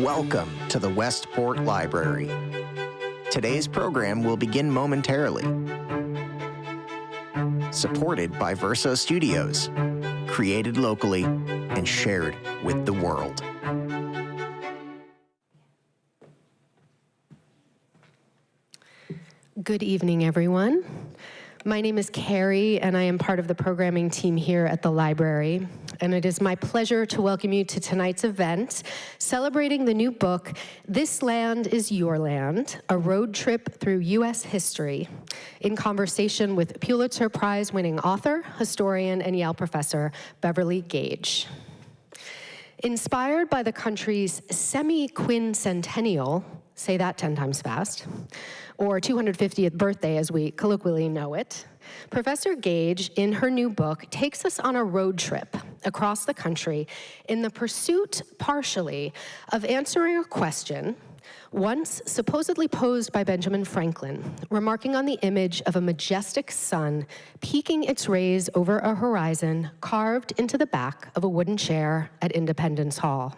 Welcome to the Westport Library. Today's program will begin momentarily. Supported by Verso Studios, created locally and shared with the world. Good evening, everyone. My name is Carrie, and I am part of the programming team here at the library. And it is my pleasure to welcome you to tonight's event, celebrating the new book, This Land is Your Land, A Road Trip Through U.S. History, in conversation with Pulitzer Prize-winning author, historian, and Yale professor, Beverly Gage. Inspired by the country's semi-quincentennial, say that 10 times fast, or 250th birthday as we colloquially know it, Professor Gage, in her new book, takes us on a road trip across the country in the pursuit, partially, of answering a question once supposedly posed by Benjamin Franklin, remarking on the image of a majestic sun peeking its rays over a horizon carved into the back of a wooden chair at Independence Hall.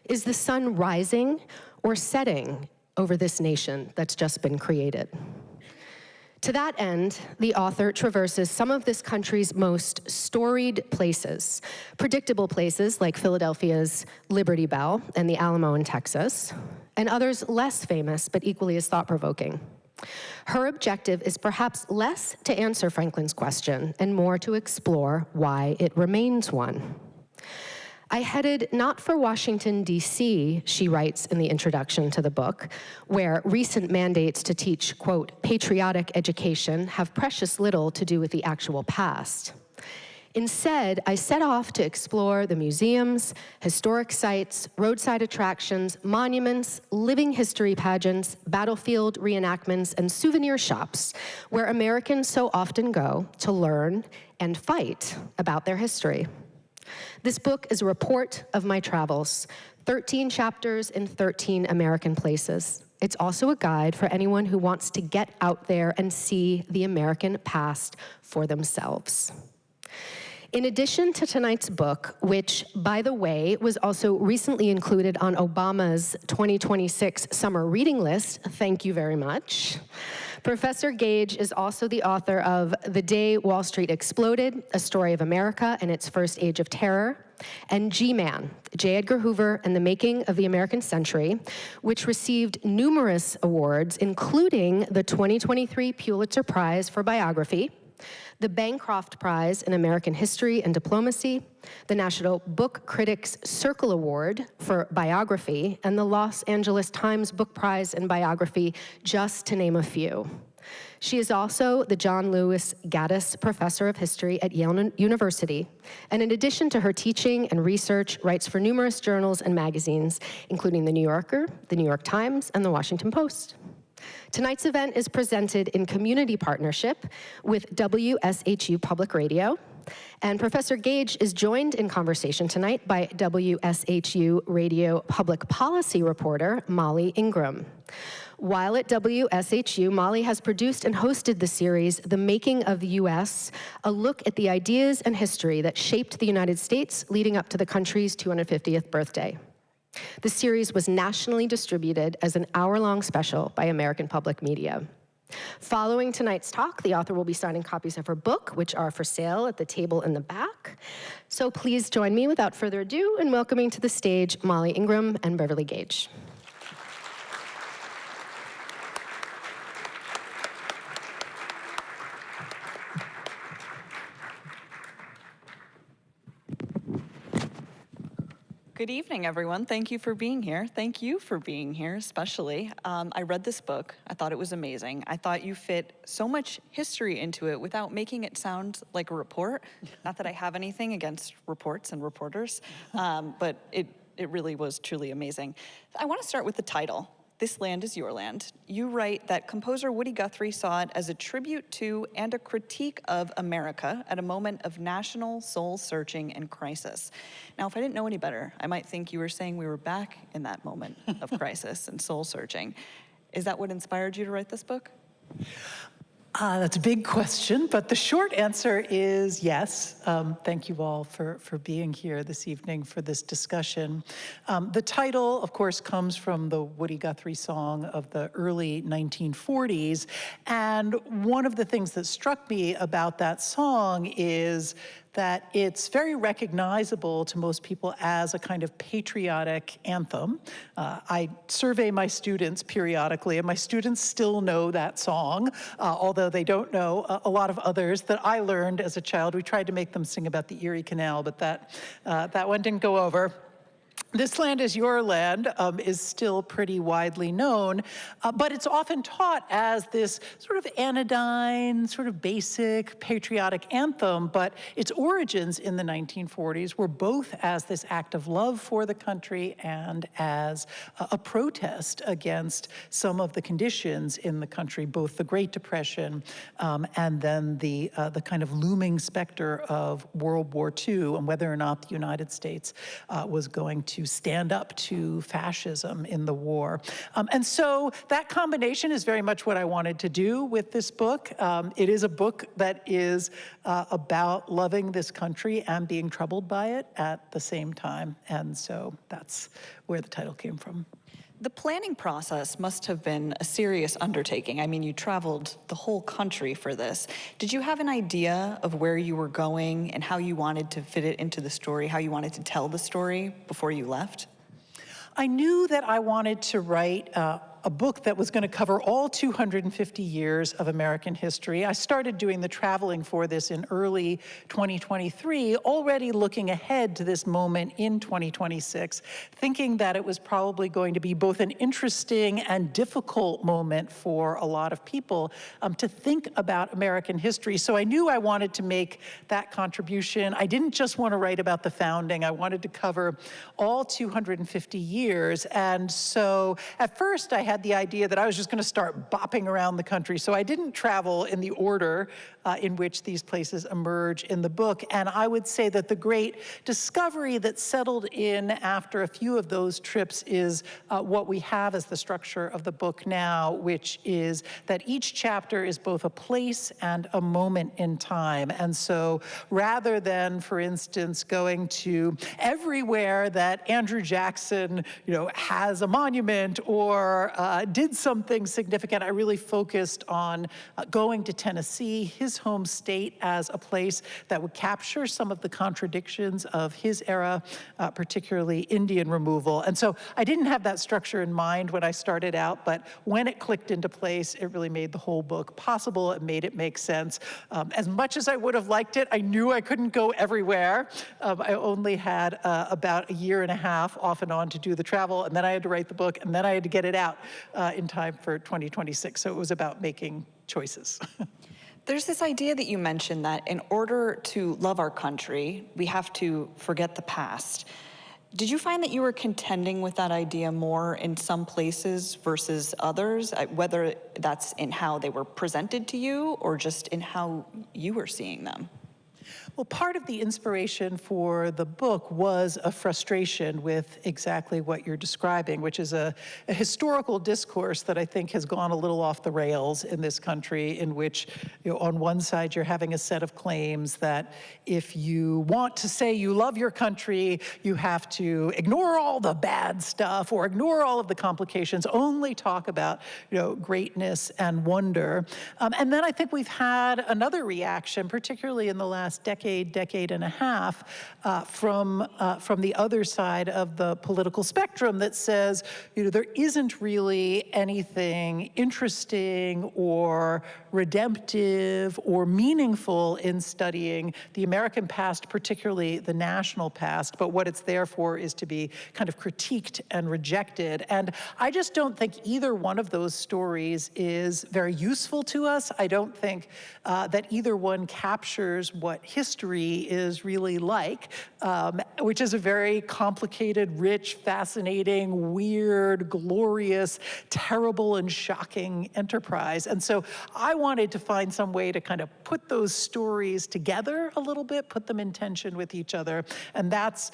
Is the sun rising or setting over this nation that's just been created? To that end, the author traverses some of this country's most storied places, predictable places like Philadelphia's Liberty Bell and the Alamo in Texas, and others less famous but equally as thought-provoking. Her objective is perhaps less to answer Franklin's question and more to explore why it remains one. I headed not for Washington, D.C., she writes in the introduction to the book, where recent mandates to teach, quote, patriotic education have precious little to do with the actual past. Instead, I set off to explore the museums, historic sites, roadside attractions, monuments, living history pageants, battlefield reenactments, and souvenir shops where Americans so often go to learn and fight about their history. This book is a report of my travels, 13 chapters in 13 American places. It's also a guide for anyone who wants to get out there and see the American past for themselves. In addition to tonight's book, which, by the way, was also recently included on Obama's 2026 summer reading list, thank you very much, Professor Gage is also the author of The Day Wall Street Exploded, A Story of America and Its First Age of Terror, and G-Man, J. Edgar Hoover and the Making of the American Century, which received numerous awards, including the 2023 Pulitzer Prize for Biography, the Bancroft Prize in American History and Diplomacy, the National Book Critics Circle Award for Biography, and the Los Angeles Times Book Prize in Biography, just to name a few. She is also the John Lewis Gaddis Professor of History at Yale University, and in addition to her teaching and research, writes for numerous journals and magazines, including The New Yorker, The New York Times, and The Washington Post. Tonight's event is presented in community partnership with WSHU Public Radio, and Professor Gage is joined in conversation tonight by WSHU Radio public policy reporter Molly Ingram. While at WSHU, Molly has produced and hosted the series, The Making of the U.S., a look at the ideas and history that shaped the United States leading up to the country's 250th birthday. The series was nationally distributed as an hour-long special by American Public Media. Following tonight's talk, the author will be signing copies of her book, which are for sale at the table in the back. So please join me without further ado in welcoming to the stage Molly Ingram and Beverly Gage. Good evening, everyone. Thank you for being here. Thank you for being here, especially. I read this book. I thought it was amazing. I thought you fit so much history into it without making it sound like a report. Not that I have anything against reports and reporters, but it really was truly amazing. I want to start with the title. This Land is Your Land. You write that composer Woody Guthrie saw it as a tribute to and a critique of America at a moment of national soul-searching and crisis. Now, if I didn't know any better, I might think you were saying we were back in that moment of crisis and soul-searching. Is that what inspired you to write this book? That's a big question, but the short answer is yes. Thank you all for being here this evening for this discussion. The title, of course, comes from the Woody Guthrie song of the early 1940s. And one of the things that struck me about that song is that it's very recognizable to most people as a kind of patriotic anthem. I survey my students periodically, and my students still know that song, although they don't know a lot of others that I learned as a child. We tried to make them sing about the Erie Canal, but that one didn't go over. This Land Is Your Land is still pretty widely known, but it's often taught as this sort of anodyne, sort of basic patriotic anthem, but its origins in the 1940s were both as this act of love for the country and as a protest against some of the conditions in the country, both the Great Depression and then the kind of looming specter of World War II and whether or not the United States was going to stand up to fascism in the war. And so that combination is very much what I wanted to do with this book. It is a book that is about loving this country and being troubled by it at the same time. And so that's where the title came from. The planning process must have been a serious undertaking. I mean, you traveled the whole country for this. Did you have an idea of where you were going and how you wanted to fit it into the story, how you wanted to tell the story before you left? I knew that I wanted to write a book that was going to cover all 250 years of American history. I started doing the traveling for this in early 2023, already looking ahead to this moment in 2026, thinking that it was probably going to be both an interesting and difficult moment for a lot of people to think about American history. So I knew I wanted to make that contribution. I didn't just want to write about the founding. I wanted to cover all 250 years. And so at first I had the idea that I was just going to start bopping around the country. So I didn't travel in the order in which these places emerge in the book. And I would say that the great discovery that settled in after a few of those trips is what we have as the structure of the book now, which is that each chapter is both a place and a moment in time. And so rather than, for instance, going to everywhere that Andrew Jackson, has a monument or did something significant, I really focused on going to Tennessee, his home state, as a place that would capture some of the contradictions of his era, particularly Indian removal. And so I didn't have that structure in mind when I started out, but when it clicked into place, it really made the whole book possible. It made it make sense. As much as I would have liked it, I knew I couldn't go everywhere. I only had about a year and a half off and on to do the travel, and then I had to write the book, and then I had to get it out in time for 2026. So it was about making choices. There's this idea that you mentioned that in order to love our country, we have to forget the past. Did you find that you were contending with that idea more in some places versus others, whether that's in how they were presented to you or just in how you were seeing them? Well, part of the inspiration for the book was a frustration with exactly what you're describing, which is a historical discourse that I think has gone a little off the rails in this country, in which, on one side, you're having a set of claims that if you want to say you love your country, you have to ignore all the bad stuff or ignore all of the complications, only talk about, greatness and wonder. And then I think we've had another reaction, particularly in the last decade and a half, from the other side of the political spectrum that says, there isn't really anything interesting or redemptive or meaningful in studying the American past, particularly the national past, but what it's there for is to be kind of critiqued and rejected. And I just don't think either one of those stories is very useful to us. I don't think that either one captures what history is really like, which is a very complicated, rich, fascinating, weird, glorious, terrible, and shocking enterprise. And so I wanted to find some way to kind of put those stories together a little bit, put them in tension with each other. And that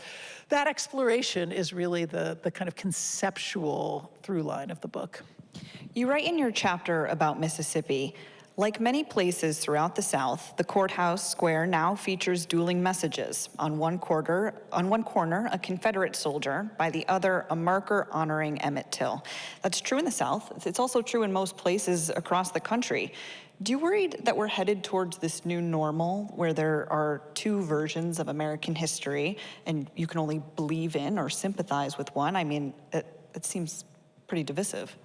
exploration is really the kind of conceptual through line of the book. You write in your chapter about Mississippi, Like many places throughout the South, the courthouse square now features dueling messages. On one corner, a Confederate soldier, by the other, a marker honoring Emmett Till. That's true in the South. It's also true in most places across the country. Do you worry that we're headed towards this new normal where there are two versions of American history and you can only believe in or sympathize with one? I mean, it seems pretty divisive.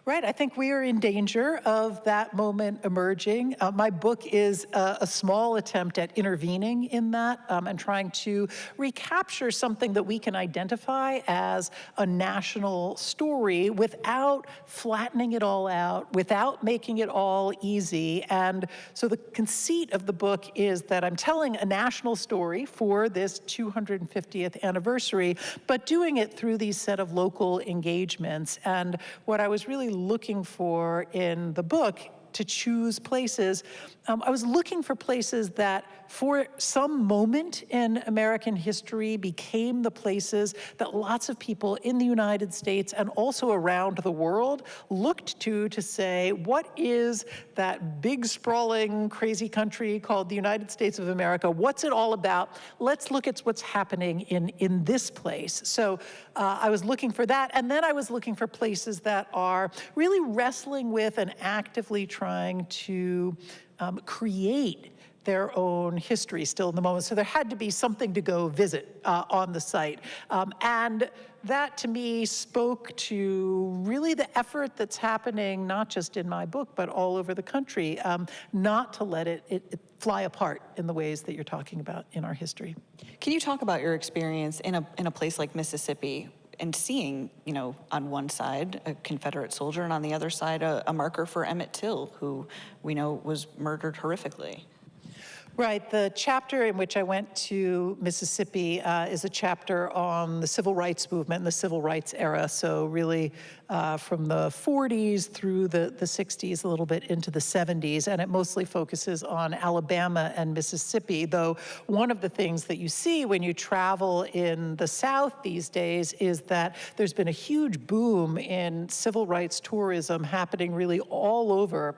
Right, I think we are in danger of that moment emerging. My book is a small attempt at intervening in that and trying to recapture something that we can identify as a national story without flattening it all out, without making it all easy. And so the conceit of the book is that I'm telling a national story for this 250th anniversary, but doing it through these set of local engagements. And what I was really looking for in the book to choose places, I was looking for places that for some moment in American history became the places that lots of people in the United States and also around the world looked to say, what is that big, sprawling, crazy country called the United States of America? What's it all about? Let's look at what's happening in this place. So I was looking for that, and then I was looking for places that are really wrestling with and actively trying to create their own history still in the moment. So there had to be something to go visit on the site. And that to me spoke to really the effort that's happening, not just in my book, but all over the country, not to let it fly apart in the ways that you're talking about in our history. Can you talk about your experience in a place like Mississippi and seeing, you know, on one side a Confederate soldier and on the other side a marker for Emmett Till, who we know was murdered horrifically? Right, the chapter in which I went to Mississippi is a chapter on the civil rights movement and the civil rights era. So really from the 40s through the 60s, a little bit into the 70s, and it mostly focuses on Alabama and Mississippi, though one of the things that you see when you travel in the South these days is that there's been a huge boom in civil rights tourism happening really all over.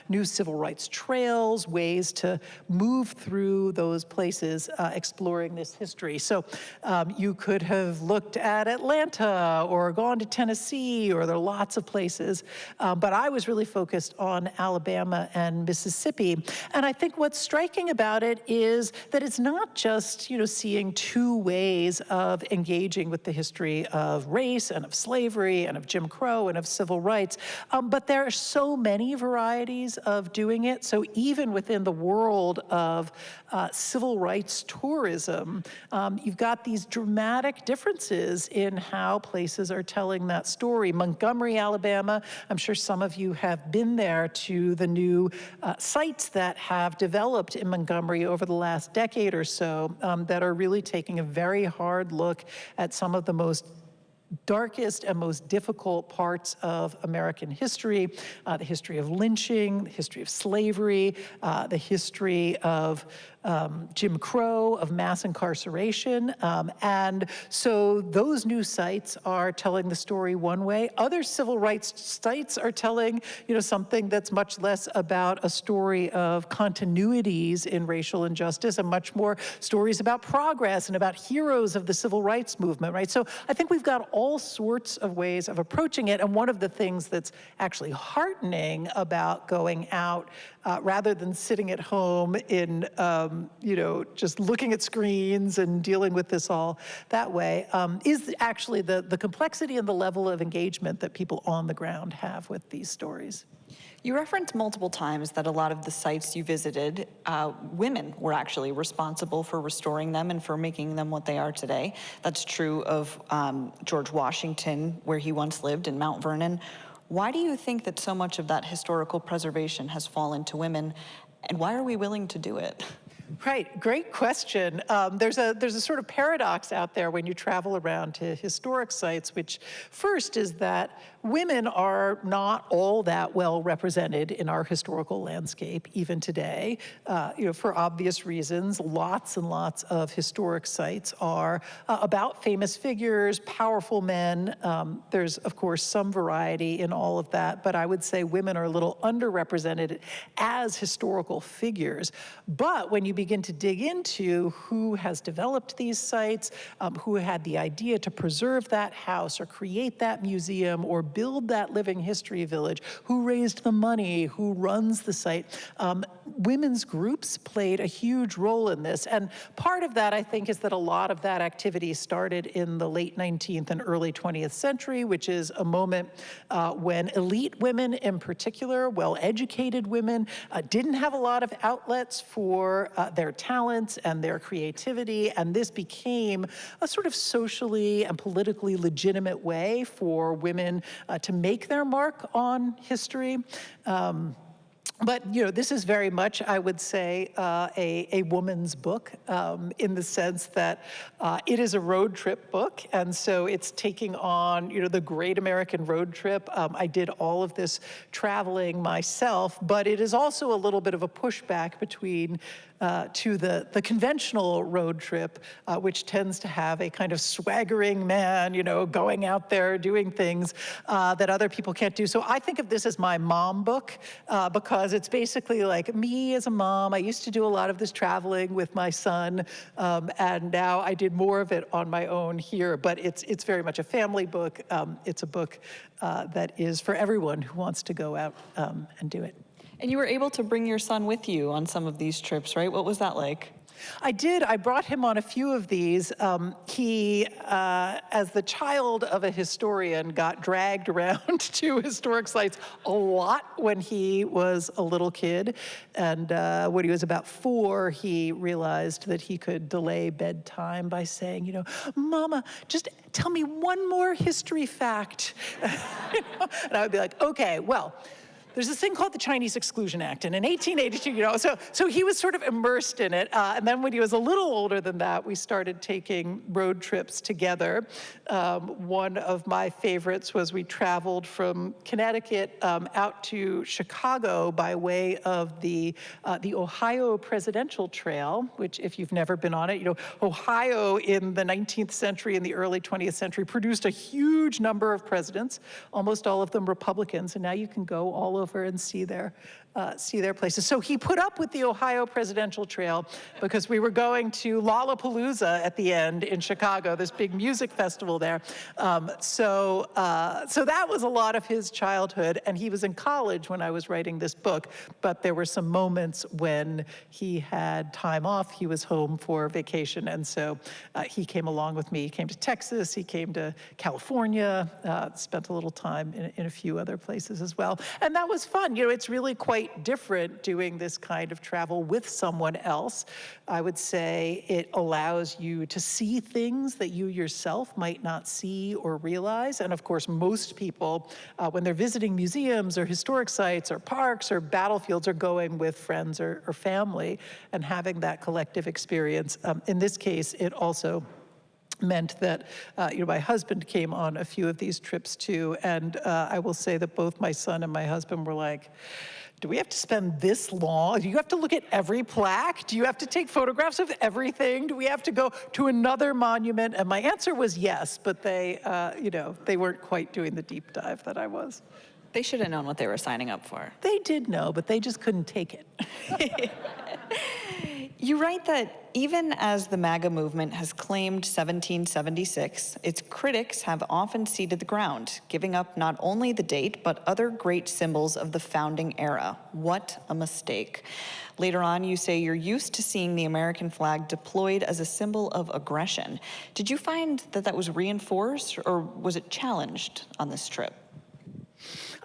New civil rights trails, ways to move through those places exploring this history. So you could have looked at Atlanta or gone to Tennessee, or there are lots of places, but I was really focused on Alabama and Mississippi. And I think what's striking about it is that it's not just, you know, seeing two ways of engaging with the history of race and of slavery and of Jim Crow and of civil rights, but there are so many varieties of doing it. So even within the world of civil rights tourism, you've got these dramatic differences in how places are telling that story. Montgomery, Alabama, I'm sure some of you have been there to the new sites that have developed in Montgomery over the last decade or so that are really taking a very hard look at some of the most darkest and most difficult parts of American history, the history of lynching, the history of slavery, the history of Jim Crow, of mass incarceration. And so those new sites are telling the story one way. Other civil rights sites are telling, you know, something that's much less about a story of continuities in racial injustice and much more stories about progress and about heroes of the civil rights movement, right? So I think we've got all sorts of ways of approaching it. And one of the things that's actually heartening about going out, rather than sitting at home in, you know, just looking at screens and dealing with this all that way, is actually the complexity and the level of engagement that people on the ground have with these stories. You referenced multiple times that a lot of the sites you visited, women were actually responsible for restoring them and for making them what they are today. That's true of George Washington, where he once lived in Mount Vernon. Why do you think that so much of that historical preservation has fallen to women, and why are we willing to do it? Right, great question. There's a sort of paradox out there when you travel around to historic sites, which first is that women are not all that well represented in our historical landscape, even today. For obvious reasons, lots and lots of historic sites are about famous figures, powerful men. There's, of course, some variety in all of that, but I would say women are a little underrepresented as historical figures. But when you begin to dig into who has developed these sites, who had the idea to preserve that house or create that museum or build that living history village, who raised the money, who runs the site, women's groups played a huge role in this. And part of that, I think, is that a lot of that activity started in the late 19th and early 20th century, which is a moment when elite women in particular, well-educated women, didn't have a lot of outlets for their talents and their creativity, and this became a sort of socially and politically legitimate way for women to make their mark on history. But this is very much, I would say, a woman's book in the sense that it is a road trip book, and so it's taking on the great American road trip. I did all of this traveling myself, but it is also a little bit of a pushback between to the conventional road trip, which tends to have a kind of swaggering man, going out there doing things that other people can't do. So I think of this as my mom book because it's basically like me as a mom. I used to do a lot of this traveling with my son, and now I did more of it on my own here. But it's very much a family book. It's a book that is for everyone who wants to go out and do it. And you were able to bring your son with you on some of these trips, right? What was that like? I did. I brought him on a few of these. He, as the child of a historian, got dragged around to historic sites a lot when he was a little kid. And when he was about 4, he realized that he could delay bedtime by saying, Mama, just tell me one more history fact. And I would be like, okay, well, there's this thing called the Chinese Exclusion Act, and in 1882, so he was sort of immersed in it. And then when he was a little older than that, we started taking road trips together. One of my favorites was we traveled from Connecticut out to Chicago by way of the Ohio Presidential Trail, which, if you've never been on it, Ohio in the 19th century and the early 20th century produced a huge number of presidents, almost all of them Republicans, and now you can go all over and see their places. So he put up with the Ohio Presidential Trail because we were going to Lollapalooza at the end in Chicago, this big music festival there. So that was a lot of his childhood, and he was in college when I was writing this book, but there were some moments when he had time off. He was home for vacation, and so he came along with me. He came to Texas, he came to California, spent a little time in a few other places as well. And that was fun. It's really quite different doing this kind of travel with someone else. I would say it allows you to see things that you yourself might not see or realize. And of course, most people, when they're visiting museums or historic sites or parks or battlefields, are going with friends or family and having that collective experience. In this case, it also meant that my husband came on a few of these trips too, and I will say that both my son and my husband were like, do we have to spend this long? Do you have to look at every plaque? Do you have to take photographs of everything? Do we have to go to another monument? And my answer was yes, but they weren't quite doing the deep dive that I was. They should have known what they were signing up for. They did know, but they just couldn't take it. You write that even as the MAGA movement has claimed 1776, its critics have often ceded the ground, giving up not only the date, but other great symbols of the founding era. What a mistake. Later on, you say you're used to seeing the American flag deployed as a symbol of aggression. Did you find that was reinforced, or was it challenged on this trip?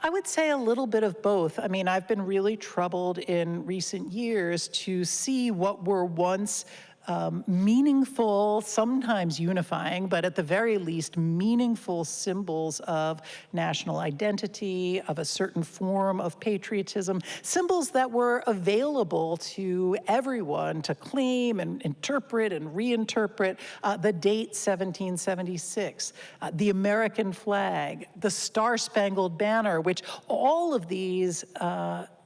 I would say a little bit of both. I mean, I've been really troubled in recent years to see what were once meaningful, sometimes unifying, but at the very least meaningful symbols of national identity, of a certain form of patriotism, symbols that were available to everyone to claim and interpret and reinterpret. The date 1776, the American flag, the Star-Spangled Banner, which all of these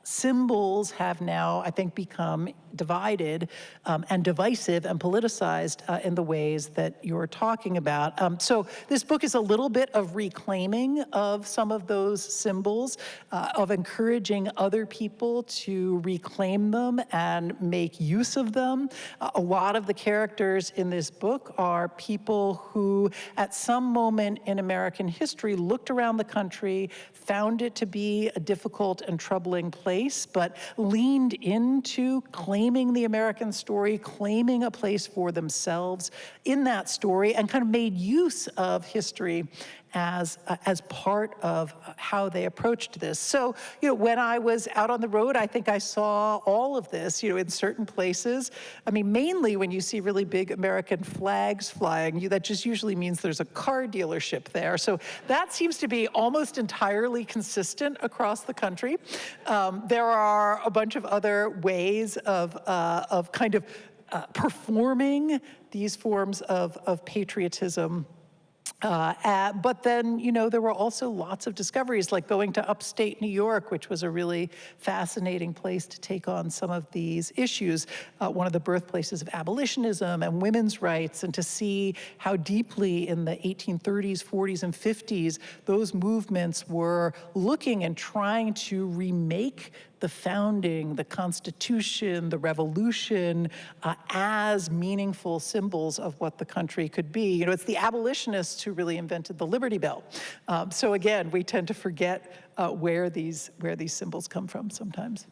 symbols have now, I think, become divided and divisive and politicized in the ways that you're talking about. So this book is a little bit of reclaiming of some of those symbols, of encouraging other people to reclaim them and make use of them. A lot of the characters in this book are people who, at some moment in American history, looked around the country, found it to be a difficult and troubling place, but leaned into claiming the American story, claiming a place for themselves in that story, and kind of made use of history as part of how they approached this. So, when I was out on the road, I think I saw all of this, in certain places. I mean, mainly when you see really big American flags flying, that just usually means there's a car dealership there. So that seems to be almost entirely consistent across the country. There are a bunch of other ways of kind of performing these forms of patriotism. But then, there were also lots of discoveries, like going to upstate New York, which was a really fascinating place to take on some of these issues, one of the birthplaces of abolitionism and women's rights, and to see how deeply in the 1830s, 40s, and 50s, those movements were looking and trying to remake the founding, the Constitution, the Revolution, as meaningful symbols of what the country could be. It's the abolitionists who really invented the Liberty Bell. So again, we tend to forget where these symbols come from sometimes.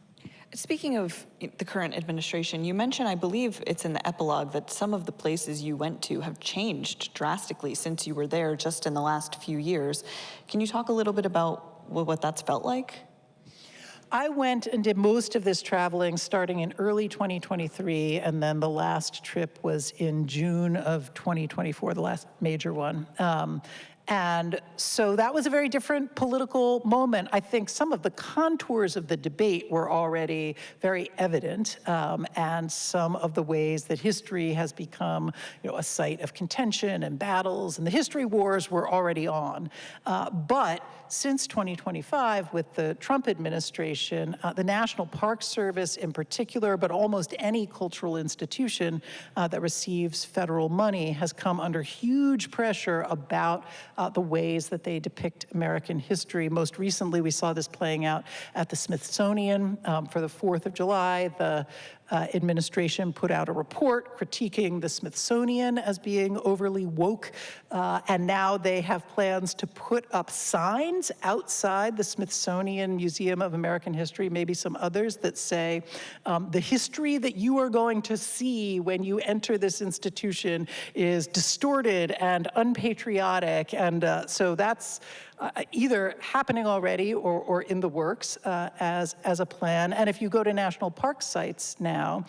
Speaking of the current administration, you mentioned, I believe it's in the epilogue, that some of the places you went to have changed drastically since you were there just in the last few years. Can you talk a little bit about what that's felt like? I went and did most of this traveling starting in early 2023, and then the last trip was in June of 2024, the last major one. And so that was a very different political moment. I think some of the contours of the debate were already very evident, and some of the ways that history has become, a site of contention and battles, and the history wars were already on. But since 2025, with the Trump administration, the National Park Service in particular, but almost any cultural institution that receives federal money, has come under huge pressure about the ways that they depict American history. Most recently, we saw this playing out at the Smithsonian. For the 4th of July, the administration put out a report critiquing the Smithsonian as being overly woke, and now they have plans to put up signs outside the Smithsonian Museum of American History, maybe some others, that say, the history that you are going to see when you enter this institution is distorted and unpatriotic, and so that's either happening already or in the works as a plan. And if you go to national park sites now,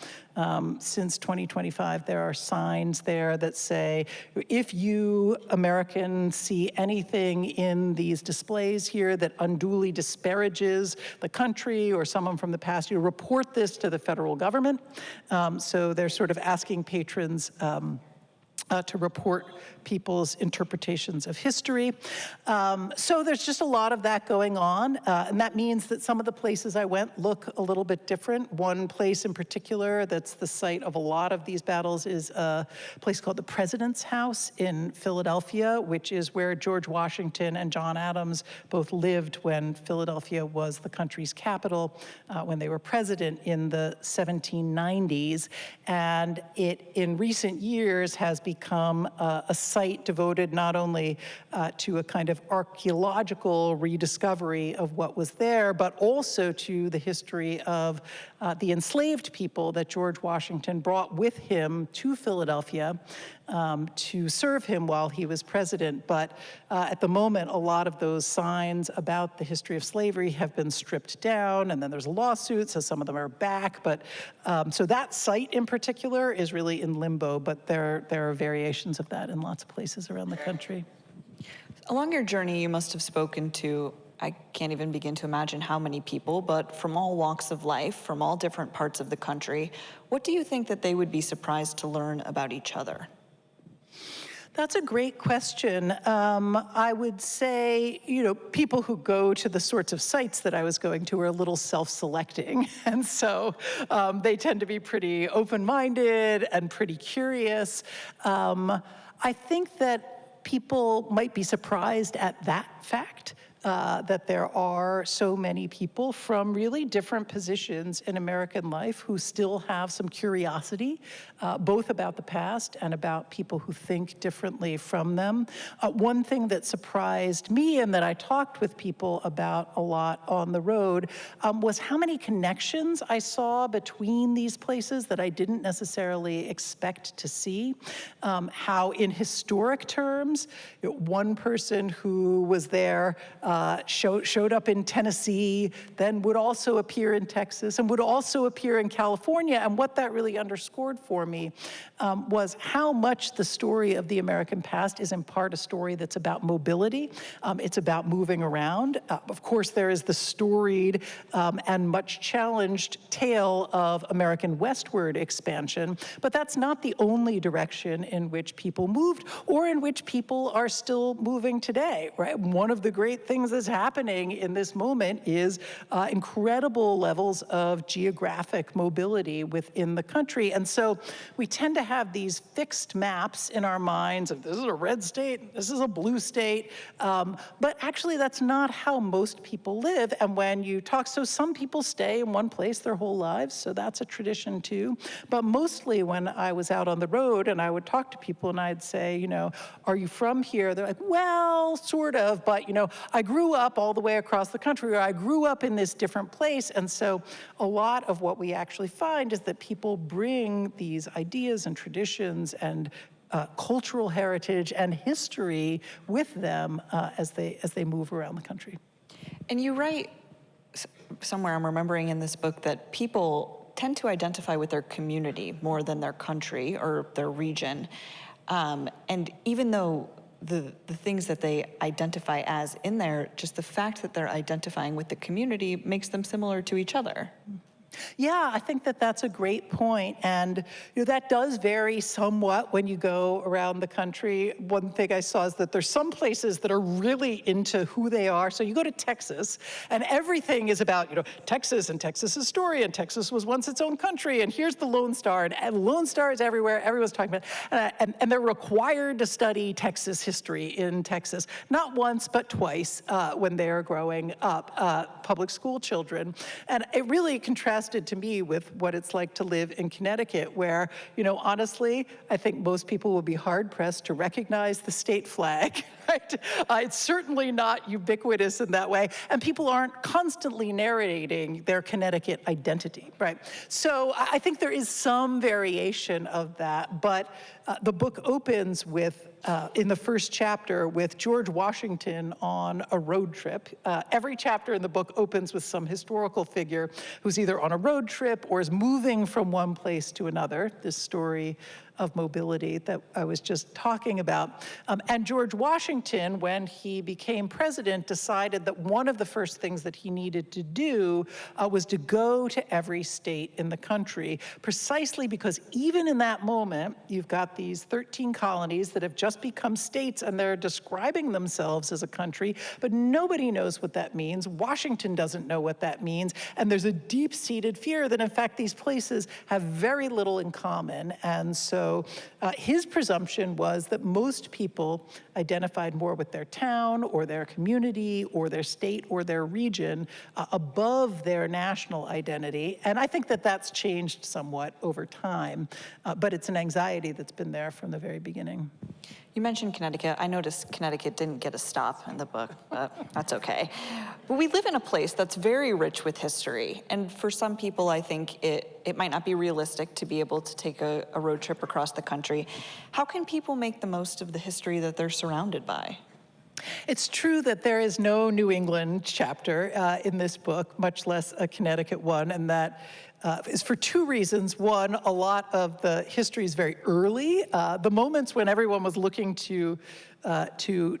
since 2025, there are signs there that say, if you Americans see anything in these displays here that unduly disparages the country or someone from the past, you report this to the federal government. So they're sort of asking patrons to report people's interpretations of history. So there's just a lot of that going on, and that means that some of the places I went look a little bit different. One place in particular that's the site of a lot of these battles is a place called the President's House in Philadelphia, which is where George Washington and John Adams both lived when Philadelphia was the country's capital, when they were president in the 1790s. And it, in recent years, has become become a site devoted not only to a kind of archaeological rediscovery of what was there, but also to the history of the enslaved people that George Washington brought with him to Philadelphia to serve him while he was president. But at the moment, a lot of those signs about the history of slavery have been stripped down, and then there's a lawsuit, so some of them are back. But so that site in particular is really in limbo, but there are variations of that in lots of places around the country. Along your journey, you must have spoken to, I can't even begin to imagine how many people, but from all walks of life, from all different parts of the country. What do you think that they would be surprised to learn about each other? That's a great question. I would say, people who go to the sorts of sites that I was going to are a little self-selecting. And so they tend to be pretty open-minded and pretty curious. I think that people might be surprised at that fact. That there are so many people from really different positions in American life who still have some curiosity, both about the past and about people who think differently from them. One thing that surprised me and that I talked with people about a lot on the road was how many connections I saw between these places that I didn't necessarily expect to see. How in historic terms, one person who was there showed up in Tennessee, then would also appear in Texas, and would also appear in California. And what that really underscored for me was how much the story of the American past is in part a story that's about mobility. It's about moving around. Of course, there is the storied and much challenged tale of American westward expansion, but that's not the only direction in which people moved or in which people are still moving today, right? One of the great things that's happening in this moment is incredible levels of geographic mobility within the country. And so we tend to have these fixed maps in our minds of this is a red state, this is a blue state, but actually that's not how most people live. And when you talk, so some people stay in one place their whole lives, so that's a tradition too. But mostly when I was out on the road and I would talk to people and I'd say, are you from here? They're like, well, sort of, but I grew up all the way across the country, or I grew up in this different place. And so a lot of what we actually find is that people bring these ideas and traditions and cultural heritage and history with them as they move around the country. And you write somewhere, I'm remembering in this book, that people tend to identify with their community more than their country or their region. And even though the things that they identify as in there, just the fact that they're identifying with the community makes them similar to each other. Yeah, I think that that's a great point. And that does vary somewhat when you go around the country. One thing I saw is that there's some places that are really into who they are. So you go to Texas, and everything is about, Texas and Texas's story, and Texas was once its own country, and here's the Lone Star, and Lone Star is everywhere, everyone's talking about it. And they're required to study Texas history in Texas, not once, but twice when they're growing up, public school children. And it really contrasts to me with what it's like to live in Connecticut, where, honestly, I think most people will be hard-pressed to recognize the state flag, right? It's certainly not ubiquitous in that way, and people aren't constantly narrating their Connecticut identity, right? So I think there is some variation of that, but the book opens with, in the first chapter, with George Washington on a road trip. Every chapter in the book opens with some historical figure who's either on a road trip or is moving from one place to another, this story of mobility that I was just talking about. And George Washington, when he became president, decided that one of the first things that he needed to do was to go to every state in the country, precisely because even in that moment, you've got these 13 colonies that have just become states, and they're describing themselves as a country, but nobody knows what that means. Washington doesn't know what that means, and there's a deep-seated fear that, in fact, these places have very little in common. And so so his presumption was that most people identified more with their town or their community or their state or their region above their national identity. And I think that that's changed somewhat over time, but it's an anxiety that's been there from the very beginning. You mentioned Connecticut. I noticed Connecticut didn't get a stop in the book, but that's okay. But we live in a place that's very rich with history. And for some people, I think it might not be realistic to be able to take a road trip across the country. How can people make the most of the history that they're surrounded by? It's true that there is no New England chapter in this book, much less a Connecticut one, and that is for two reasons. One, a lot of the history is very early. The moments when everyone was looking to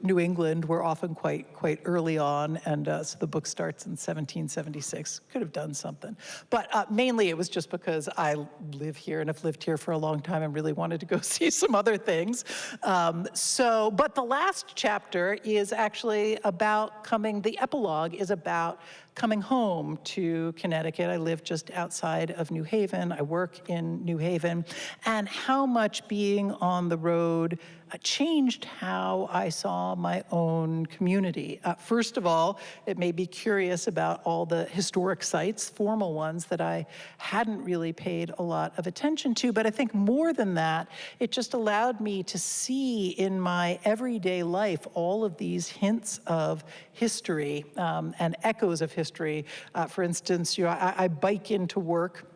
New England were often quite early on, and so the book starts in 1776. Could have done something. But mainly it was just because I live here and have lived here for a long time and really wanted to go see some other things. But the last chapter is actually about the epilogue is about coming home to Connecticut. I live just outside of New Haven. I work in New Haven, and how much being on the road changed how I saw my own community. First of all, it made me curious about all the historic sites, formal ones, that I hadn't really paid a lot of attention to. But I think more than that, it just allowed me to see in my everyday life all of these hints of history and echoes of history. For instance, I bike into work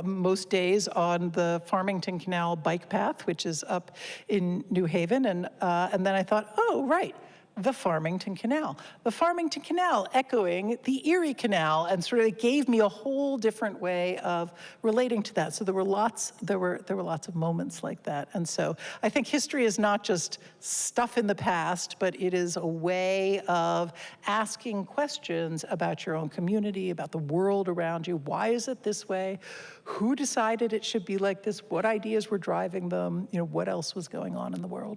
most days on the Farmington Canal bike path, which is up in New Haven, and then I thought, oh, right, the Farmington Canal. The Farmington Canal echoing the Erie Canal, and sort of gave me a whole different way of relating to that. So there were lots of moments like that. And so I think history is not just stuff in the past, but it is a way of asking questions about your own community, about the world around you. Why is it this way? Who decided it should be like this? What ideas were driving them? What else was going on in the world?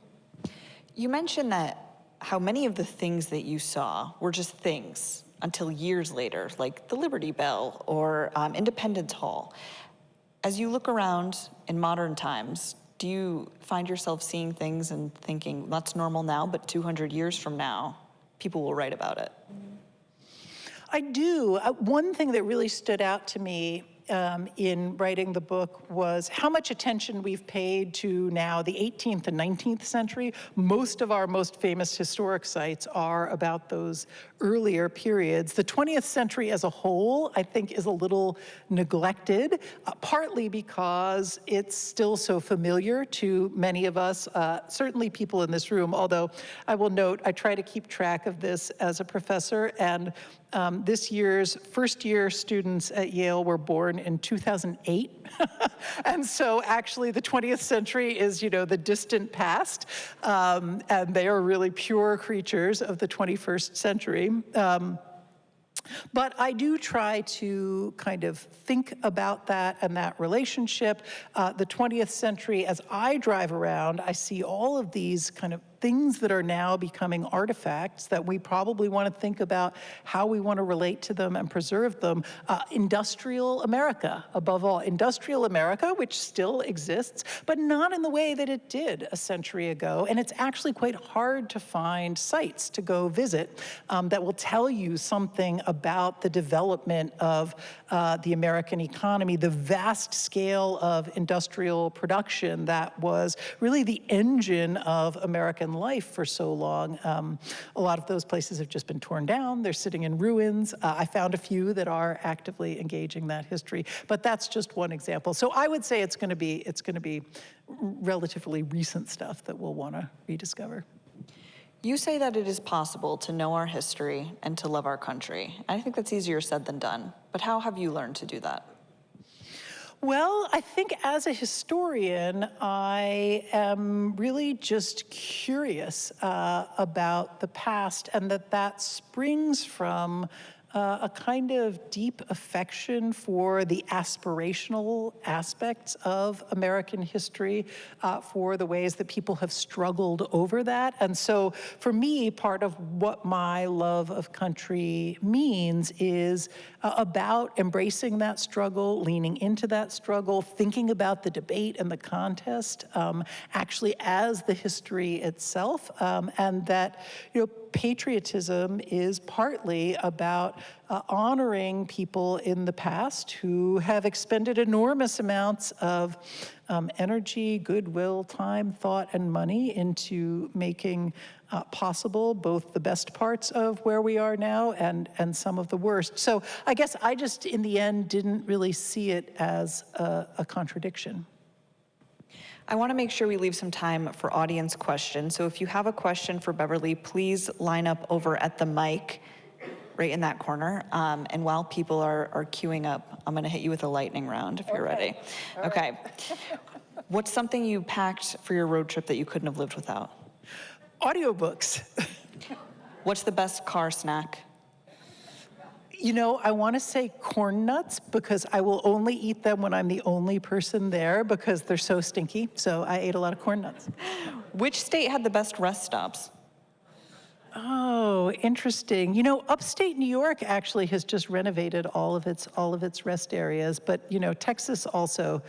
You mentioned that how many of the things that you saw were just things until years later, like the Liberty Bell or Independence Hall. As you look around in modern times, do you find yourself seeing things and thinking, that's normal now, but 200 years from now, people will write about it? I do. One thing that really stood out to me in writing the book was how much attention we've paid to now the 18th and 19th century. Most of our most famous historic sites are about those earlier periods. The 20th century as a whole, I think, is a little neglected, partly because it's still so familiar to many of us, certainly people in this room, although I will note I try to keep track of this as a professor, and this year's first-year students at Yale were born in 2008. And so actually the 20th century is, the distant past, and they are really pure creatures of the 21st century. But I do try to kind of think about that and that relationship. The 20th century, as I drive around, I see all of these kind of things that are now becoming artifacts that we probably want to think about how we want to relate to them and preserve them. Industrial America, above all. Industrial America, which still exists, but not in the way that it did a century ago. And it's actually quite hard to find sites to go visit that will tell you something about the development of the American economy, the vast scale of industrial production that was really the engine of American life for so long. A lot of those places have just been torn down. They're sitting in ruins. I found a few that are actively engaging that history, but that's just one example. So I would say it's going to be relatively recent stuff that we'll want to rediscover. You say that it is possible to know our history and to love our country. I think that's easier said than done, but how have you learned to do that? Well, I think as a historian, I am really just curious about the past, and that springs from a kind of deep affection for the aspirational aspects of American history, for the ways that people have struggled over that. And so for me, part of what my love of country means is about embracing that struggle, leaning into that struggle, thinking about the debate and the contest actually as the history itself, and that, patriotism is partly about honoring people in the past who have expended enormous amounts of energy, goodwill, time, thought, and money into making possible both the best parts of where we are now and some of the worst. So I guess I just, in the end, didn't really see it as a contradiction. I want to make sure we leave some time for audience questions. So if you have a question for Beverly, please line up over at the mic right in that corner. And while people are queuing up, I'm going to hit you with a lightning round if you're ready. Okay. What's something you packed for your road trip that you couldn't have lived without? Audiobooks. What's the best car snack? I want to say corn nuts because I will only eat them when I'm the only person there because they're so stinky. So I ate a lot of corn nuts. Which state had the best rest stops? Oh, interesting. Upstate New York actually has just renovated all of its rest areas, but Texas also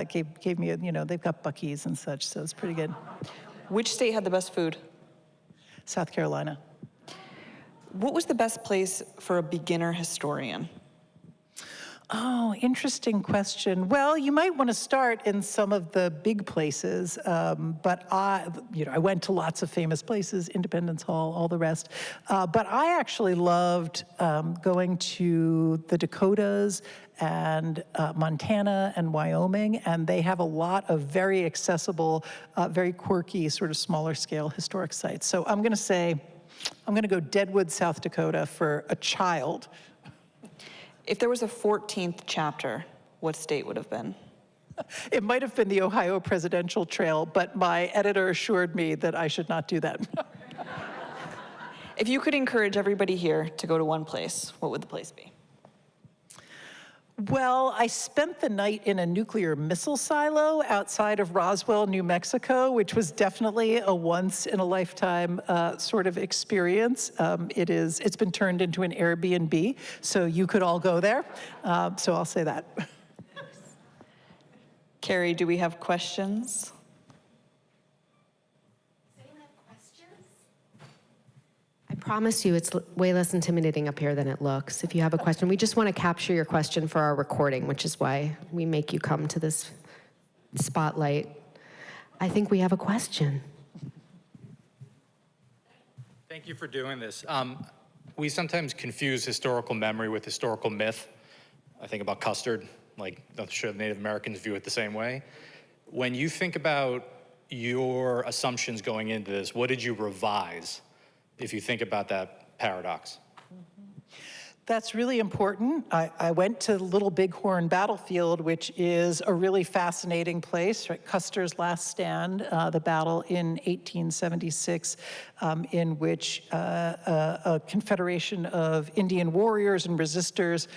gave me they've got Buc-ee's and such, so it's pretty good. Which state had the best food? South Carolina. What was the best place for a beginner historian? Oh, interesting question. Well, you might want to start in some of the big places, but I went to lots of famous places, Independence Hall, all the rest. But I actually loved going to the Dakotas and Montana and Wyoming, and they have a lot of very accessible, very quirky, sort of smaller scale historic sites. So I'm going to go Deadwood, South Dakota for a child. If there was a 14th chapter, what state would have been? It might have been the Ohio Presidential Trail, but my editor assured me that I should not do that. If you could encourage everybody here to go to one place, what would the place be? Well, I spent the night in a nuclear missile silo outside of Roswell, New Mexico, which was definitely a once-in-a-lifetime sort of experience. It's been turned into an Airbnb, so you could all go there. So I'll say that. Carrie, do we have questions? I promise you it's way less intimidating up here than it looks. If you have a question, we just want to capture your question for our recording, which is why we make you come to this spotlight. I think we have a question. Thank you for doing this. We sometimes confuse historical memory with historical myth. I think about Custard, like I'm sure Native Americans view it the same way. When you think about your assumptions going into this, what did you revise if you think about that paradox? That's really important. I went to Little Bighorn Battlefield, which is a really fascinating place, right? Custer's last stand, the battle in 1876, in which a confederation of Indian warriors and resistors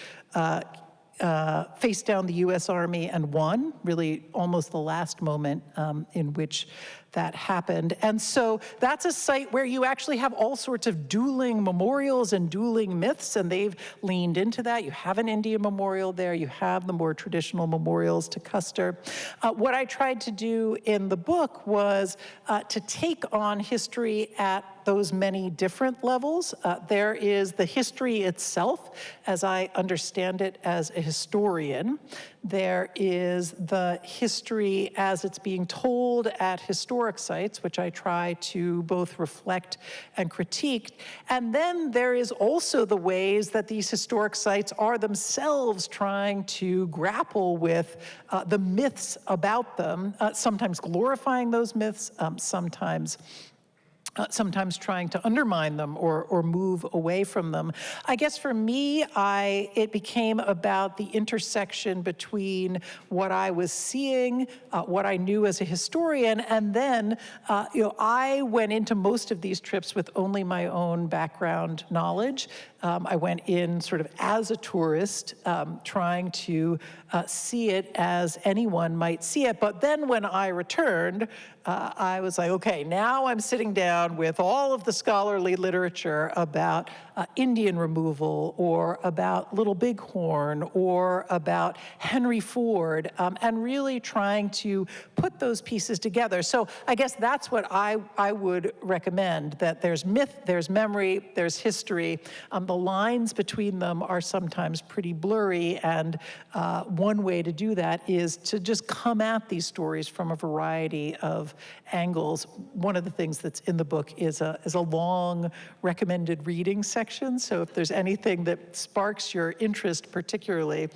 faced down the U.S. Army and won, really almost the last moment in which that happened. And so that's a site where you actually have all sorts of dueling memorials and dueling myths, and they've leaned into that. You have an Indian memorial there. You have the more traditional memorials to Custer. What I tried to do in the book was to take on history at those many different levels. There is the history itself, as I understand it as a historian. There is the history as it's being told at historic sites, which I try to both reflect and critique. And then there is also the ways that these historic sites are themselves trying to grapple with the myths about them, sometimes glorifying those myths, sometimes trying to undermine them or move away from them. I guess for me, it became about the intersection between what I was seeing, what I knew as a historian, and then I went into most of these trips with only my own background knowledge, I went in sort of as a tourist, trying to see it as anyone might see it. But then when I returned, I was like, okay, now I'm sitting down with all of the scholarly literature about Indian removal, or about Little Bighorn, or about Henry Ford, and really trying to put those pieces together. So I guess that's what I would recommend, that there's myth, there's memory, there's history. The lines between them are sometimes pretty blurry, and one way to do that is to just come at these stories from a variety of angles. One of the things that's in the book is a long recommended reading section. So if there's anything that sparks your interest particularly,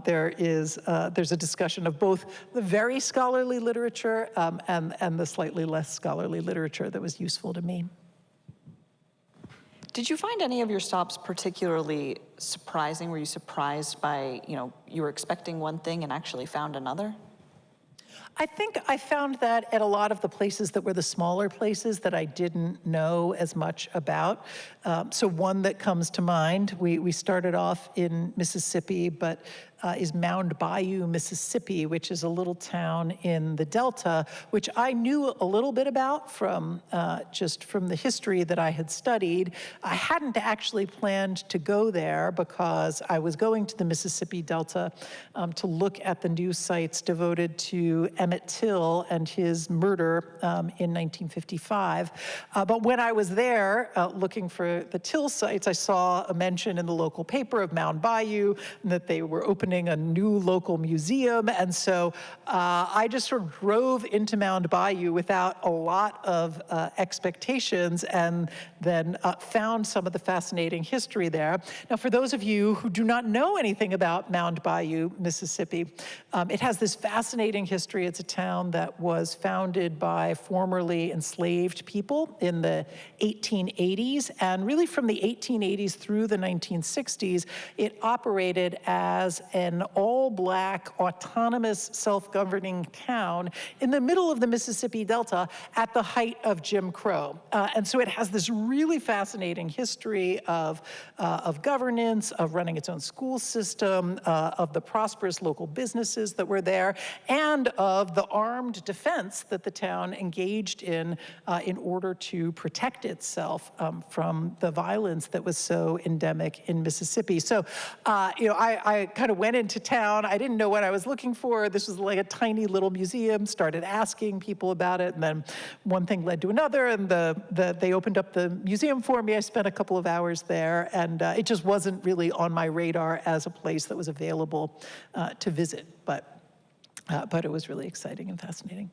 there's a discussion of both the very scholarly literature and the slightly less scholarly literature that was useful to me. Did you find any of your stops particularly surprising? Were you surprised by, you were expecting one thing and actually found another? I think I found that at a lot of the places that were the smaller places that I didn't know as much about. So one that comes to mind, we started off in Mississippi, but is Mound Bayou, Mississippi, which is a little town in the Delta, which I knew a little bit about from just from the history that I had studied. I hadn't actually planned to go there because I was going to the Mississippi Delta to look at the news sites devoted to Emmett Till and his murder in 1955. But when I was there looking for the Till sites, I saw a mention in the local paper of Mound Bayou, and that they were opening a new local museum. And so I just sort of drove into Mound Bayou without a lot of expectations, and then found some of the fascinating history there. Now, for those of you who do not know anything about Mound Bayou, Mississippi, it has this fascinating history. It's a town that was founded by formerly enslaved people in the 1880s, and really from the 1880s through the 1960s, it operated as an all-black, autonomous, self-governing town in the middle of the Mississippi Delta at the height of Jim Crow. And so it has this really fascinating history of governance, of running its own school system, of the prosperous local businesses that were there, and of the armed defense that the town engaged in order to protect itself from the violence that was so endemic in Mississippi. So, I kind of went into town. I didn't know what I was looking for. This was like a tiny little museum, started asking people about it, and then one thing led to another, and they opened up the museum for me. I spent a couple of hours there, and it just wasn't really on my radar as a place that was available to visit, but it was really exciting and fascinating.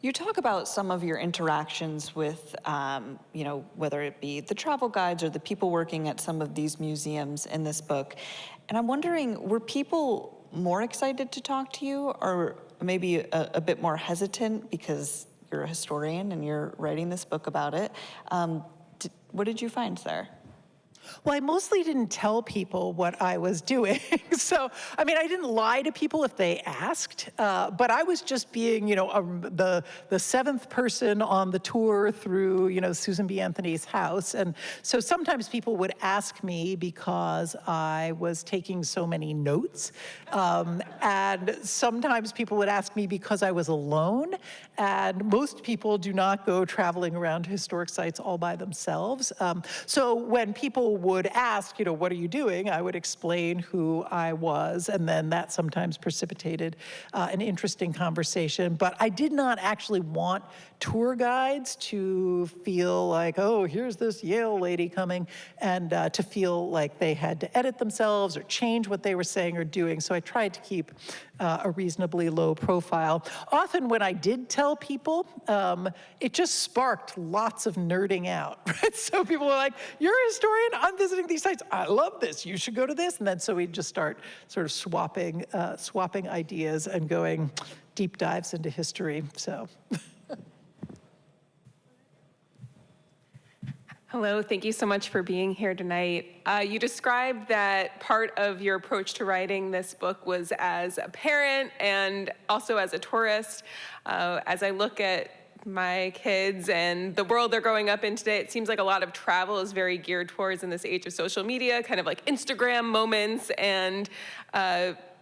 You talk about some of your interactions with, whether it be the travel guides or the people working at some of these museums in this book. And I'm wondering, were people more excited to talk to you, or maybe a bit more hesitant because you're a historian and you're writing this book about it? What did you find there? Well, I mostly didn't tell people what I was doing. So, I mean, I didn't lie to people if they asked, but I was just being, the seventh person on the tour through, Susan B. Anthony's house. And so sometimes people would ask me because I was taking so many notes. And sometimes people would ask me because I was alone. And most people do not go traveling around historic sites all by themselves. So when people would ask, what are you doing? I would explain who I was, and then that sometimes precipitated an interesting conversation. But I did not actually want tour guides to feel like, oh, here's this Yale lady coming, and to feel like they had to edit themselves or change what they were saying or doing. So I tried to keep a reasonably low profile. Often when I did tell people, it just sparked lots of nerding out, right? So people were like, you're a historian? I'm visiting these sites. I love this. You should go to this. And then so we'd just start sort of swapping ideas and going deep dives into history, so. Hello, thank you so much for being here tonight. You described that part of your approach to writing this book was as a parent and also as a tourist. As I look at my kids and the world they're growing up in today, it seems like a lot of travel is very geared towards, in this age of social media, kind of like Instagram moments and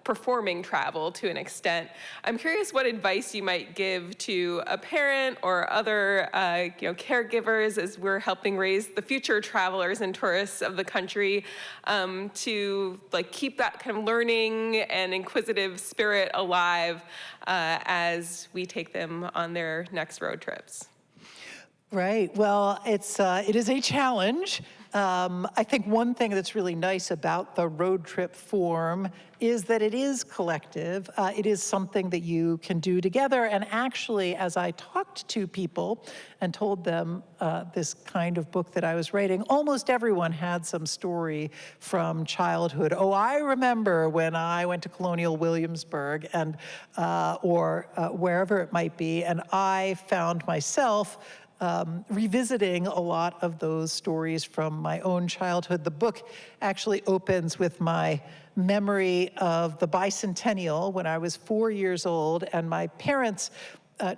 performing travel to an extent. I'm curious what advice you might give to a parent or other caregivers as we're helping raise the future travelers and tourists of the country, to keep that kind of learning and inquisitive spirit alive as we take them on their next road trips. Right. Well, it is a challenge. I think one thing that's really nice about the road trip form is that it is collective. It is something that you can do together. And actually, as I talked to people and told them this kind of book that I was writing, almost everyone had some story from childhood. Oh, I remember when I went to Colonial Williamsburg and or wherever it might be, and I found myself revisiting a lot of those stories from my own childhood. The book actually opens with my memory of the bicentennial when I was 4 years old, and my parents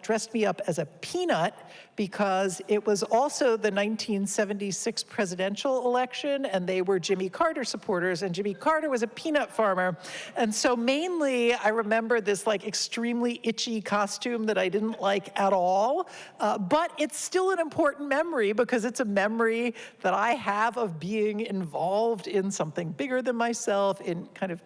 dressed me up as a peanut because it was also the 1976 presidential election, and they were Jimmy Carter supporters, and Jimmy Carter was a peanut farmer. And so mainly, I remember this extremely itchy costume that I didn't like at all, but it's still an important memory because it's a memory that I have of being involved in something bigger than myself, in kind of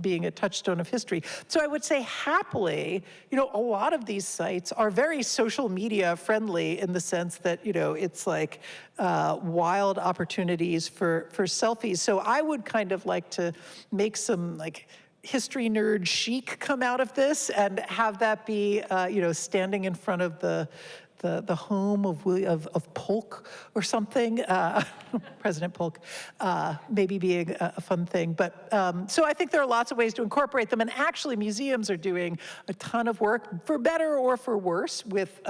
being a touchstone of history. So I would say happily, a lot of these sites are very social media friendly in the sense that, it's like wild opportunities for selfies. So I would kind of like to make some history nerd chic come out of this and have that be, standing in front of the home of Polk or something, President Polk, maybe being a fun thing. But so I think there are lots of ways to incorporate them, and actually museums are doing a ton of work, for better or for worse, with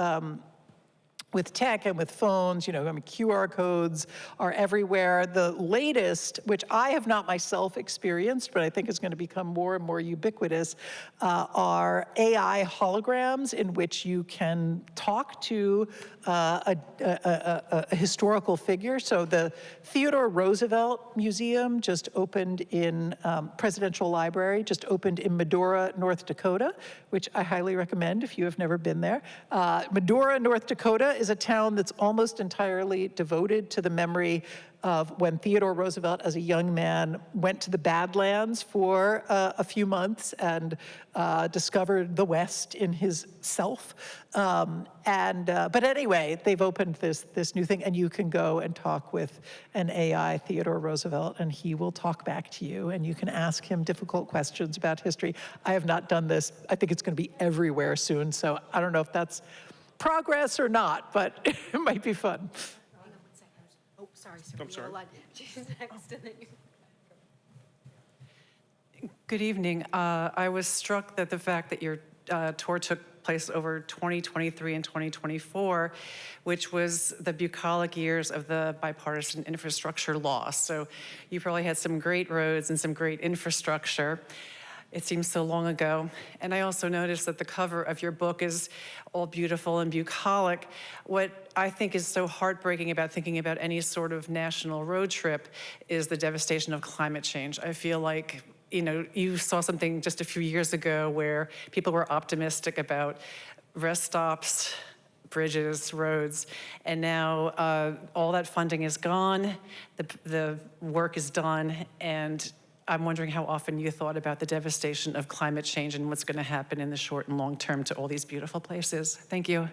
tech and with phones. QR codes are everywhere. The latest, which I have not myself experienced, but I think is going to become more and more ubiquitous, are AI holograms in which you can talk to a historical figure. So the Theodore Roosevelt Museum just opened in Presidential Library, just opened in Medora, North Dakota, which I highly recommend if you have never been there. Medora, North Dakota is a town that's almost entirely devoted to the memory of when Theodore Roosevelt, as a young man, went to the Badlands for a few months and discovered the West in his self. But anyway, they've opened this new thing, and you can go and talk with an AI Theodore Roosevelt, and he will talk back to you, and you can ask him difficult questions about history. I have not done this. I think it's going to be everywhere soon, so I don't know if that's progress or not, but it might be fun. Oh, sorry. I'm sorry. She's next, and then you. Good evening. I was struck that the fact that your tour took place over 2023 and 2024, which was the bucolic years of the bipartisan infrastructure law. So you probably had some great roads and some great infrastructure. It seems so long ago. And I also noticed that the cover of your book is all beautiful and bucolic. What I think is so heartbreaking about thinking about any sort of national road trip is the devastation of climate change. I feel like, you saw something just a few years ago where people were optimistic about rest stops, bridges, roads, and now all that funding is gone, the work is done, and I'm wondering how often you thought about the devastation of climate change and what's going to happen in the short and long term to all these beautiful places. Thank you.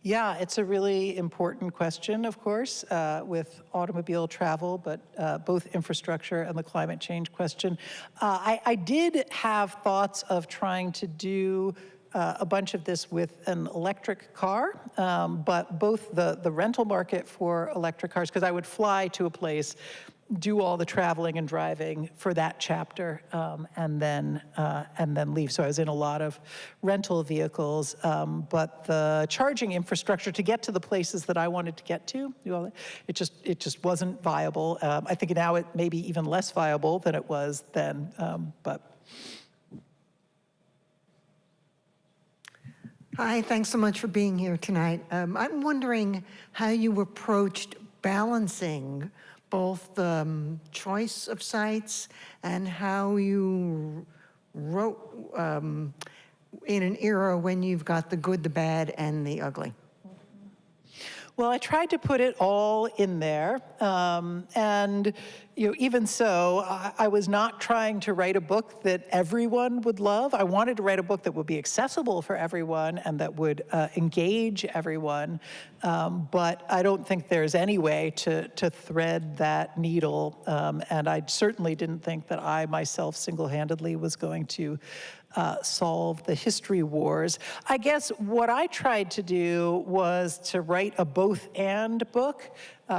Yeah, it's a really important question, of course, with automobile travel, but both infrastructure and the climate change question. I did have thoughts of trying to do a bunch of this with an electric car, but both the rental market for electric cars, because I would fly to a place, do all the traveling and driving for that chapter, and then leave. So I was in a lot of rental vehicles, but the charging infrastructure to get to the places that I wanted to get to, it just wasn't viable. I think now it may be even less viable than it was then, but. Hi, thanks so much for being here tonight. I'm wondering how you approached balancing both the choice of sites and how you wrote in an era when you've got the good, the bad, and the ugly. Well, I tried to put it all in there, and even so, I was not trying to write a book that everyone would love. I wanted to write a book that would be accessible for everyone and that would engage everyone, but I don't think there's any way to thread that needle, and I certainly didn't think that I myself single-handedly was going to solve the history wars. I guess what I tried to do was to write a both-and book,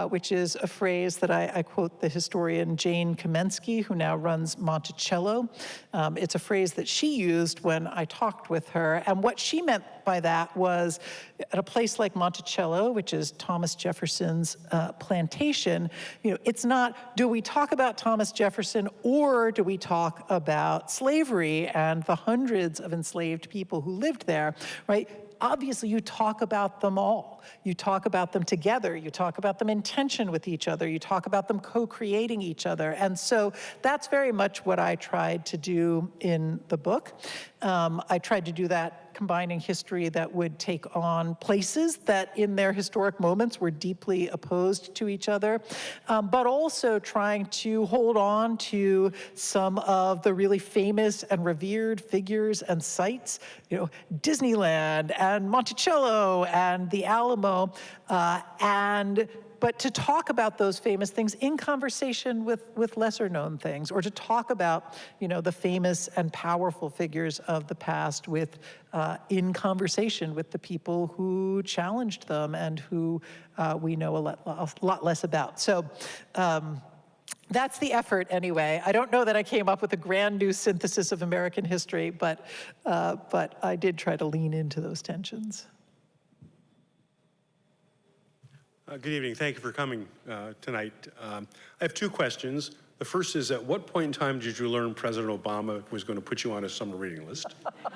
which is a phrase that I quote the historian Jane Kamensky, who now runs Monticello. It's a phrase that she used when I talked with her, and what she meant by that was at a place like Monticello, which is Thomas Jefferson's plantation, it's not, do we talk about Thomas Jefferson or do we talk about slavery and the hundreds of enslaved people who lived there, right? Obviously, you talk about them all. You talk about them together. You talk about them in tension with each other. You talk about them co-creating each other. And so that's very much what I tried to do in the book. I tried to do that combining history that would take on places that in their historic moments were deeply opposed to each other, but also trying to hold on to some of the really famous and revered figures and sites, Disneyland and Monticello and the Alamo, but to talk about those famous things in conversation with lesser known things, or to talk about, the famous and powerful figures of the past in conversation with the people who challenged them and who we know a lot less about. So that's the effort anyway. I don't know that I came up with a grand new synthesis of American history, but I did try to lean into those tensions. Good evening. Thank you for coming tonight. I have two questions. The first is, at what point in time did you learn President Obama was going to put you on a summer reading list?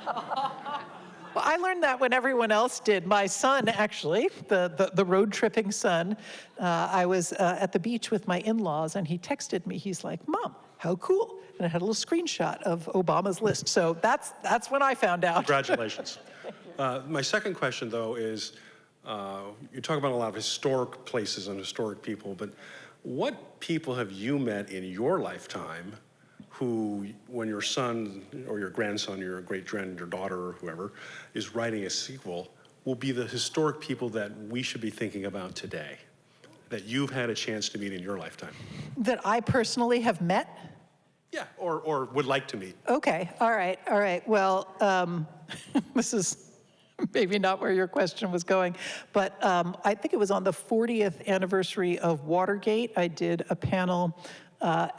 Well, I learned that when everyone else did. My son, actually, the road tripping son, I was at the beach with my in-laws, and he texted me. He's like, "Mom, how cool!" And I had a little screenshot of Obama's list. So that's when I found out. Congratulations. My second question, though, is you talk about a lot of historic places and historic people, but what people have you met in your lifetime who, when your son or your grandson, your great-grand, your daughter or whoever is writing a sequel, will be the historic people that we should be thinking about today, that you've had a chance to meet in your lifetime? That I personally have met? Yeah, or would like to meet. Okay, all right. Well, this is maybe not where your question was going, but I think it was on the 40th anniversary of Watergate. I did a panel for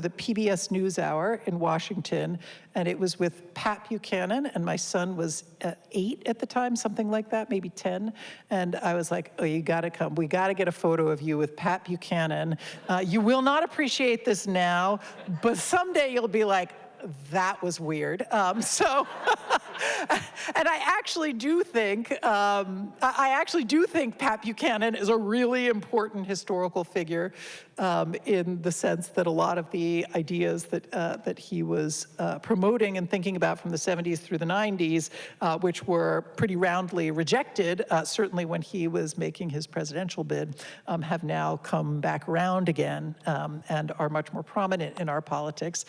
the PBS NewsHour in Washington, and it was with Pat Buchanan, and my son was 8 at the time, something like that, maybe 10, and I was like, "Oh, you gotta come. We gotta get a photo of you with Pat Buchanan. You will not appreciate this now, but someday you'll be like, that was weird." And I actually do think Pat Buchanan is a really important historical figure in the sense that a lot of the ideas that he was promoting and thinking about from the 70s through the 90s, which were pretty roundly rejected, certainly when he was making his presidential bid, have now come back around again and are much more prominent in our politics.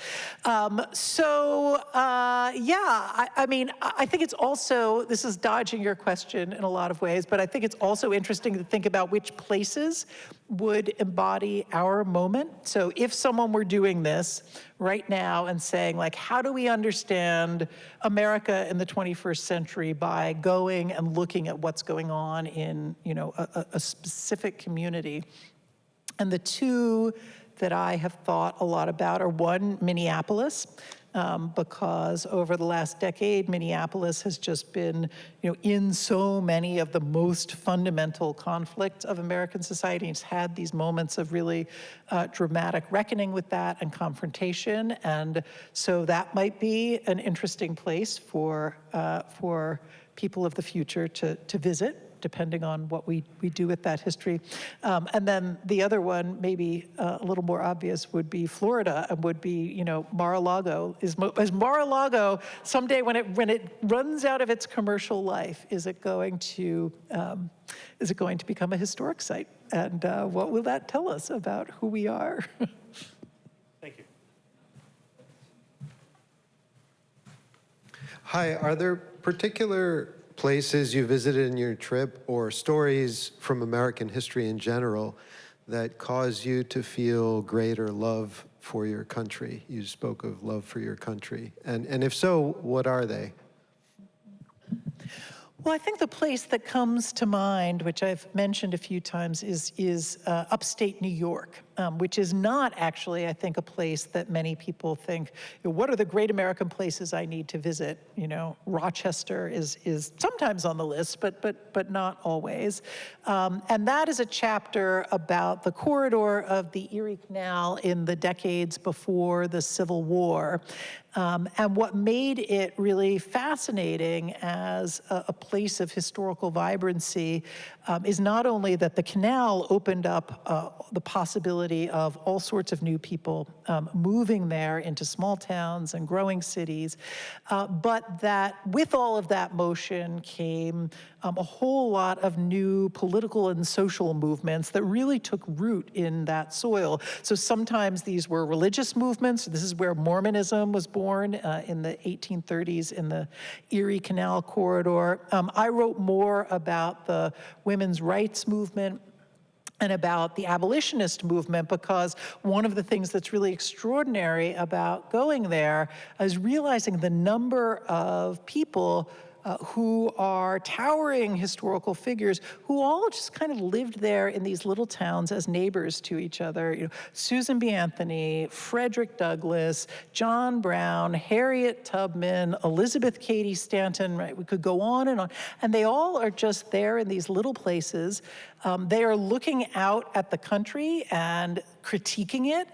I think it's also, this is dodging your question in a lot of ways, but I think it's also interesting to think about which places would embody our moment. So if someone were doing this right now and saying, like, how do we understand America in the 21st century by going and looking at what's going on in, a specific community? And the two that I have thought a lot about are, one, Minneapolis, because over the last decade, Minneapolis has just been, in so many of the most fundamental conflicts of American society. It's had these moments of really dramatic reckoning with that and confrontation, and so that might be an interesting place for people of the future to visit, depending on what we do with that history. And then the other one, maybe a little more obvious, would be Florida, and would be, Mar-a-Lago. Is Mar-a-Lago someday, when it runs out of its commercial life, is it going to become a historic site? And what will that tell us about who we are? Thank you. Hi, are there particular places you visited in your trip or stories from American history in general that cause you to feel greater love for your country? You spoke of love for your country. And if so, what are they? Well, I think the place that comes to mind, which I've mentioned a few times, is upstate New York, which is not actually, I think, a place that many people think, what are the great American places I need to visit? Rochester is sometimes on the list, but not always. And that is a chapter about the corridor of the Erie Canal in the decades before the Civil War. And what made it really fascinating as a place of historical vibrancy is not only that the canal opened up the possibility of all sorts of new people moving there into small towns and growing cities, but that with all of that motion came a whole lot of new political and social movements that really took root in that soil. So sometimes these were religious movements. This is where Mormonism was born in the 1830s in the Erie Canal corridor. I wrote more about the women's rights movement and about the abolitionist movement, because one of the things that's really extraordinary about going there is realizing the number of people who are towering historical figures who all just kind of lived there in these little towns as neighbors to each other. Susan B. Anthony, Frederick Douglass, John Brown, Harriet Tubman, Elizabeth Cady Stanton, right? We could go on. And they all are just there in these little places. They are looking out at the country and critiquing it,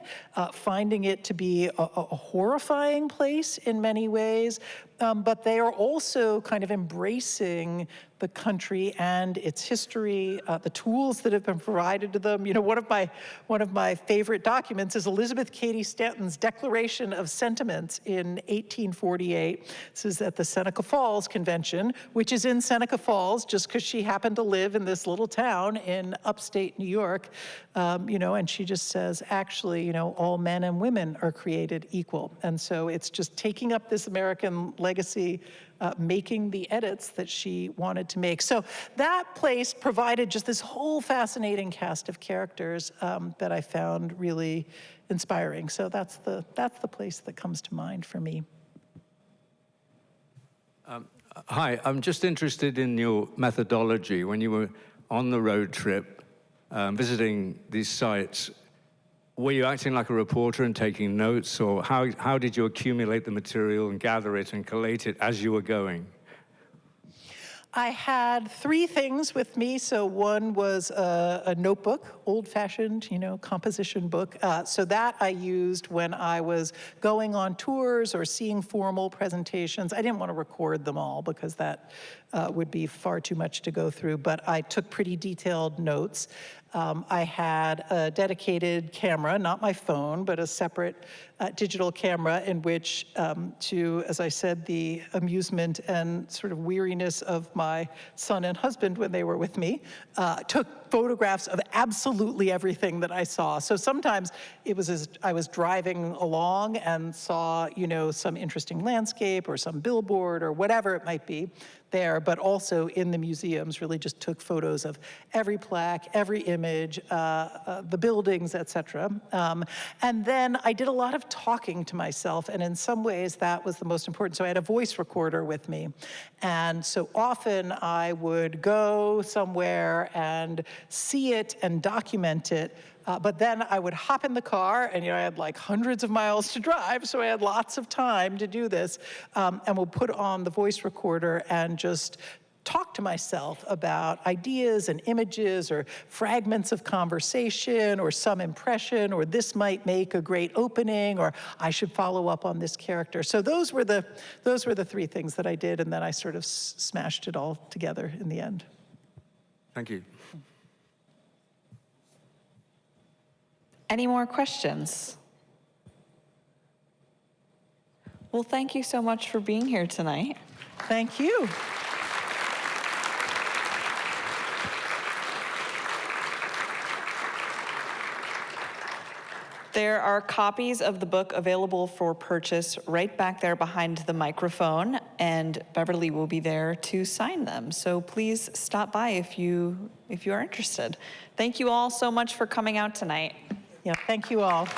finding it to be a horrifying place in many ways, but they are also kind of embracing the country and its history, the tools that have been provided to them. One of my favorite documents is Elizabeth Cady Stanton's Declaration of Sentiments in 1848. This is at the Seneca Falls Convention, which is in Seneca Falls just because she happened to live in this little town in upstate New York, and she just says, actually, all men and women are created equal. And so it's just taking up this American legacy, making the edits that she wanted to make. So that place provided just this whole fascinating cast of characters that I found really inspiring. So that's the place that comes to mind for me. Hi, I'm just interested in your methodology. When you were on the road trip, visiting these sites, were you acting like a reporter and taking notes, or how did you accumulate the material and gather it and collate it as you were going? I had three things with me. So one was a notebook, old-fashioned, composition book. So that I used when I was going on tours or seeing formal presentations. I didn't want to record them all because that would be far too much to go through, but I took pretty detailed notes. I had a dedicated camera, not my phone, but a separate digital camera in which, as I said, the amusement and sort of weariness of my son and husband when they were with me, took photographs of absolutely everything that I saw. So sometimes it was as I was driving along and saw, some interesting landscape or some billboard or whatever it might be there, but also in the museums, really just took photos of every plaque, every image, the buildings, et cetera. And then I did a lot of talking to myself, and in some ways that was the most important. So I had a voice recorder with me. And so often I would go somewhere and see it and document it, But then I would hop in the car, and I had like hundreds of miles to drive, so I had lots of time to do this, and we'll put on the voice recorder and just talk to myself about ideas and images or fragments of conversation or some impression, or this might make a great opening, or I should follow up on this character. So those were the three things that I did, and then I sort of smashed it all together in the end. Thank you. Any more questions? Well, thank you so much for being here tonight. Thank you. There are copies of the book available for purchase right back there behind the microphone, and Beverly will be there to sign them. So please stop by if you are interested. Thank you all so much for coming out tonight. Yeah, thank you all.